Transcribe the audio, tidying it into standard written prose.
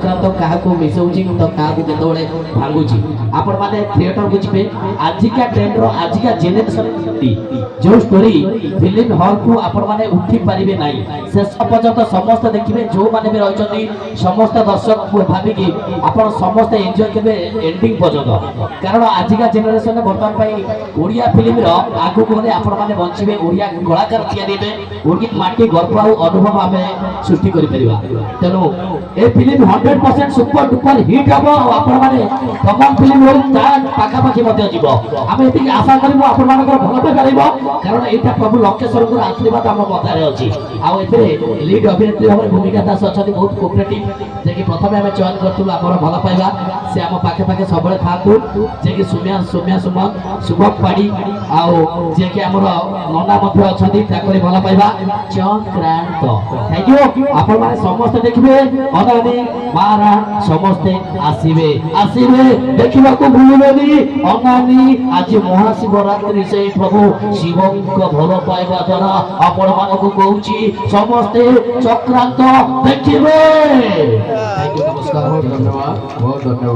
चक्रांत क्या मिसाऊँगी तो क्या केतवे भांगुची आपण मैंने थिएटर को जी आजिका ट्रेंड आजिका जेनेरेशन जो स्टोरी फिल्म हॉल को आपण मैंने उठी पारे ना शेष पर्यंत समस्त देखिए जो मैंने भी रही समस्त दर्शक भाविकी आपण समस्त एंजॉय करेंगे एंडिंग पर्यंत कारण आजिका जेनेरेशन बर्तमान ओडिया फिल्म आगु को आपण मैंने बचे ओडिया कलाकार तैयारी ओडिया माटी गर्व और अनुभव आम सृष्टि कर तेणु ए फिल्म 100% सुपर डुपर हिट हम आपण मैंने तमाम फिल्म पाखापाखि आम ये आशा करूँ आपण मान भल पार कारण यहाँ प्रभु लक्षेश्वर आशीर्वाद आम मतार अच्छी आउ लीड अभिनेत्री भाव भूमिका दास अच्छा बहुत कोअपरेटिव जे प्रथम आम चयन करूँ आम भल पाइबा से आम पाखे पाखे सब था जे सौम्या सौम्या सुमन शुभम पाड़ी आउ जे कि आम नना अच्छा भल पाइबा चक्रांत थैंक यू आपण मैंने समस्ते देखिए अनानी मारा समस्ते आसवे आसवे देखा भूलबे अनानी आज महाशिवरात्रि से प्रभु शिव भल पाइबा द्वारा आपण मानक कहूँ समस्ते चक्रांत देखिए। नमस्कार, बहुत धन्यवाद, बहुत धन्यवाद।